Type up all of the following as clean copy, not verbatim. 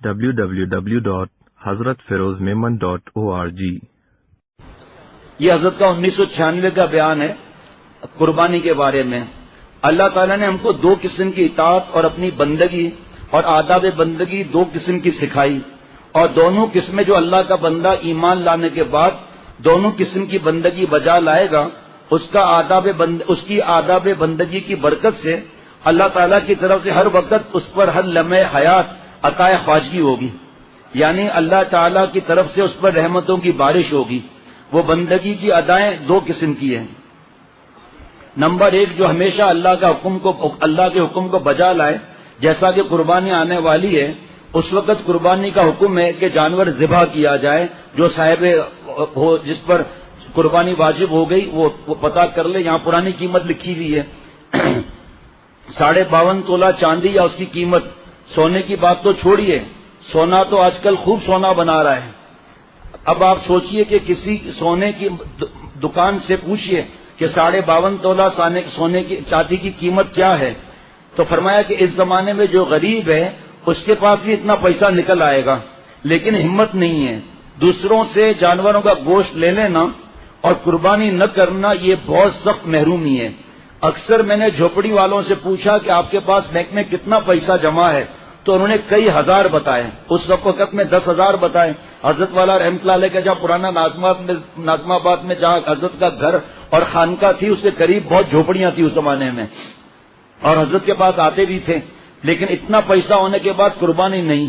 www.hazratfirozmemon.org۔ یہ حضرت کا 1996 کا بیان ہے قربانی کے بارے میں۔ اللہ تعالیٰ نے ہم کو دو قسم کی اطاعت اور اپنی بندگی اور آداب بندگی دو قسم کی سکھائی، اور دونوں قسمیں جو اللہ کا بندہ ایمان لانے کے بعد دونوں قسم کی بندگی بجا لائے گا، اس کی آداب بندگی کی برکت سے اللہ تعالیٰ کی طرف سے ہر وقت اس پر ہر لمحے حیات عطائے خواجگی ہوگی، یعنی اللہ تعالیٰ کی طرف سے اس پر رحمتوں کی بارش ہوگی۔ وہ بندگی کی ادائیں دو قسم کی ہیں۔ نمبر ایک، جو ہمیشہ اللہ کے حکم کو بجا لائے، جیسا کہ قربانی آنے والی ہے، اس وقت قربانی کا حکم ہے کہ جانور ذبح کیا جائے، جو صاحب ہو جس پر قربانی واجب ہو گئی وہ پتہ کر لے۔ یہاں پرانی قیمت لکھی ہوئی ہے 52.5 تولہ چاندی یا اس کی قیمت۔ سونے کی بات تو چھوڑیے، سونا تو آج کل خوب سونا بنا رہا ہے۔ اب آپ سوچئے کہ کسی سونے کی دکان سے پوچھئے کہ 52.5 تولہ سونے کی چاندی کی قیمت کیا ہے، تو فرمایا کہ اس زمانے میں جو غریب ہے اس کے پاس بھی اتنا پیسہ نکل آئے گا، لیکن ہمت نہیں ہے۔ دوسروں سے جانوروں کا گوشت لے لینا اور قربانی نہ کرنا یہ بہت سخت محرومی ہے۔ اکثر میں نے جھوپڑی والوں سے پوچھا کہ آپ کے پاس بینک میں کتنا پیسہ جمع ہے، تو انہوں نے کئی ہزار بتائے، اس وقت میں 10,000 بتائے۔ حضرت والا رحمۃ اللہ علیہ کا جہاں پرانا ناظم آباد میں جہاں حضرت کا گھر اور خانقاہ تھی، اس کے قریب بہت جھوپڑیاں تھی اس زمانے میں، اور حضرت کے پاس آتے بھی تھے، لیکن اتنا پیسہ ہونے کے بعد قربانی نہیں۔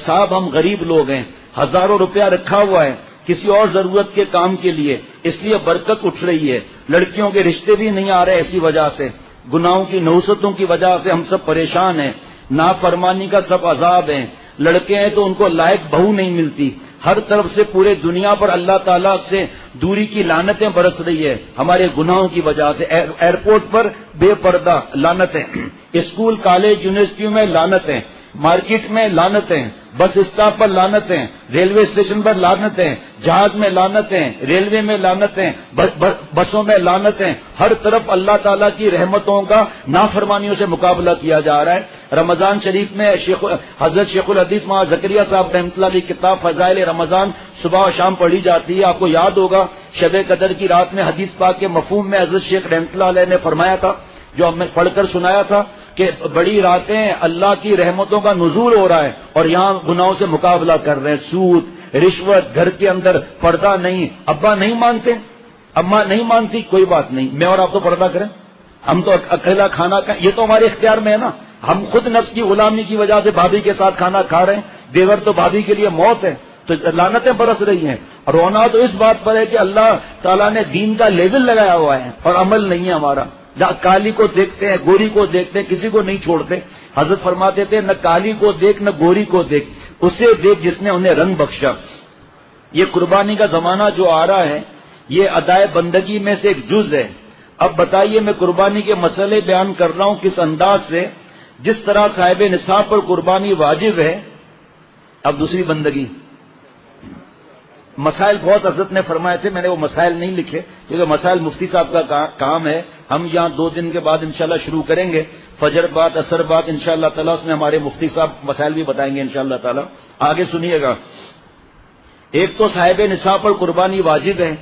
صاحب ہم غریب لوگ ہیں، ہزاروں روپیہ رکھا ہوا ہے کسی اور ضرورت کے کام کے لیے، اس لیے برکت اٹھ رہی ہے۔ لڑکیوں کے رشتے بھی نہیں آ رہے ایسی وجہ سے، گناہوں کی نحوستوں کی وجہ سے ہم سب پریشان ہیں، نافرمانی کا سب عذاب ہیں۔ لڑکے ہیں تو ان کو لائق بہو نہیں ملتی، ہر طرف سے پورے دنیا پر اللہ تعالیٰ سے دوری کی لعنتیں برس رہی ہے ہمارے گناہوں کی وجہ سے۔ ایئرپورٹ پر بے پردہ لعنتیں، اسکول کالج یونیورسٹیوں میں لعنتیں، مارکیٹ میں لعنتیں، بس اسٹاپ پر لعنتیں، ریلوے اسٹیشن پر لعنتیں، جہاز میں لعنتیں، ریلوے میں لعنتیں، بسوں میں لعنتیں، ہر طرف اللہ تعالیٰ کی رحمتوں کا نافرمانیوں سے مقابلہ کیا جا رہا ہے۔ رمضان شریف میں حضرت شیخ الحدیث مولانا زکریا صاحب رحمۃ اللہ علیہ کتاب فضائل رمضان صبح و شام پڑھی جاتی ہے۔ آپ کو یاد ہوگا شب قدر کی رات میں حدیث پاک کے مفہوم میں حضرت شیخ رحمۃ اللہ علیہ نے فرمایا تھا، جو ہم نے پڑھ کر سنایا تھا، کہ بڑی راتیں اللہ کی رحمتوں کا نزول ہو رہا ہے اور یہاں گناہوں سے مقابلہ کر رہے ہیں، سود، رشوت، گھر کے اندر پردہ نہیں، ابا نہیں مانتے، اماں نہیں مانتی، کوئی بات نہیں، میں اور آپ تو پردہ کریں، ہم تو اکیلا کھانا کھائیں، یہ تو ہمارے اختیار میں ہے نا، ہم خود نفس کی غلامی کی وجہ سے بھابھی کے ساتھ کھانا کھا رہے ہیں، دیور تو بھابھی کے لیے موت ہے، تو لعنتیں برس رہی ہیں۔ رونا تو اس بات پر ہے کہ اللہ تعالیٰ نے دین کا لیول لگایا ہوا ہے اور عمل نہیں ہے ہمارا۔ کالی کو دیکھتے ہیں، گوری کو دیکھتے ہیں، کسی کو نہیں چھوڑتے۔ حضرت فرماتے تھے نہ کالی کو دیکھ نہ گوری کو دیکھ، اسے دیکھ جس نے انہیں رنگ بخشا۔ یہ قربانی کا زمانہ جو آ رہا ہے یہ ادائے بندگی میں سے ایک جز ہے۔ اب بتائیے میں قربانی کے مسئلے بیان کر رہا ہوں کس انداز سے، جس طرح صاحب نصاب پر قربانی واجب ہے۔ اب دوسری بندگی، مسائل بہت حضرت نے فرمائے تھے، میں نے وہ مسائل نہیں لکھے کیونکہ مسائل مفتی صاحب کا کام ہے۔ ہم یہاں 2 دن کے بعد انشاءاللہ شروع کریں گے، فجر بعد عصر بعد انشاءاللہ تعالیٰ، اس میں ہمارے مفتی صاحب مسائل بھی بتائیں گے انشاءاللہ تعالیٰ۔ آگے سنیے گا، ایک تو صاحب نصاب پر قربانی واجب ہے،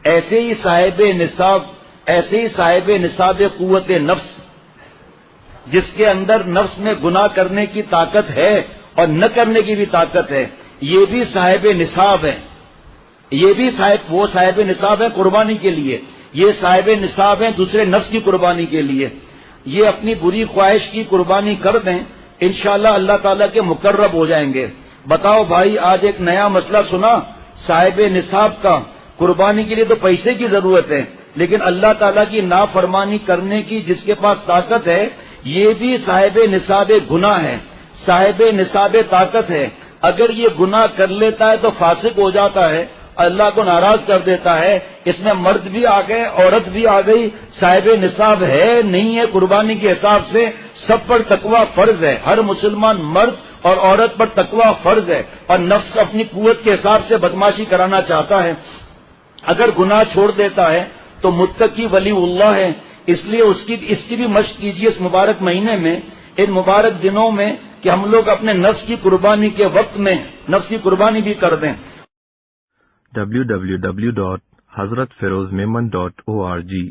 ایسے ہی صاحب نصاب قوت نفس، جس کے اندر نفس میں گناہ کرنے کی طاقت ہے اور نہ کرنے کی بھی طاقت ہے، یہ بھی صاحب نصاب ہے، یہ بھی وہ صاحب نصاب ہے قربانی کے لیے، یہ صاحب نصاب ہیں دوسرے نفس کی قربانی کے لیے۔ یہ اپنی بری خواہش کی قربانی کر دیں، انشاءاللہ اللہ تعالیٰ کے مقرب ہو جائیں گے۔ بتاؤ بھائی، آج ایک نیا مسئلہ سنا صاحب نصاب کا، قربانی کے لیے تو پیسے کی ضرورت ہے، لیکن اللہ تعالیٰ کی نافرمانی کرنے کی جس کے پاس طاقت ہے، یہ بھی صاحب نصاب گناہ ہے، صاحب نصاب طاقت ہے۔ اگر یہ گناہ کر لیتا ہے تو فاسق ہو جاتا ہے، اللہ کو ناراض کر دیتا ہے۔ اس میں مرد بھی آ گئے، عورت بھی آ گئی، صاحب نصاب ہے نہیں ہے قربانی کے حساب سے، سب پر تقوی فرض ہے، ہر مسلمان مرد اور عورت پر تقوی فرض ہے، اور نفس اپنی قوت کے حساب سے بدماشی کرانا چاہتا ہے۔ اگر گناہ چھوڑ دیتا ہے تو متقی ولی اللہ ہے، اس لیے اس کی بھی مشق کیجیے اس مبارک مہینے میں، ان مبارک دنوں میں کہ ہم لوگ اپنے نفس کی قربانی کے وقت میں نفس کی قربانی بھی کر دیں۔ www.hazratfirozmemon.org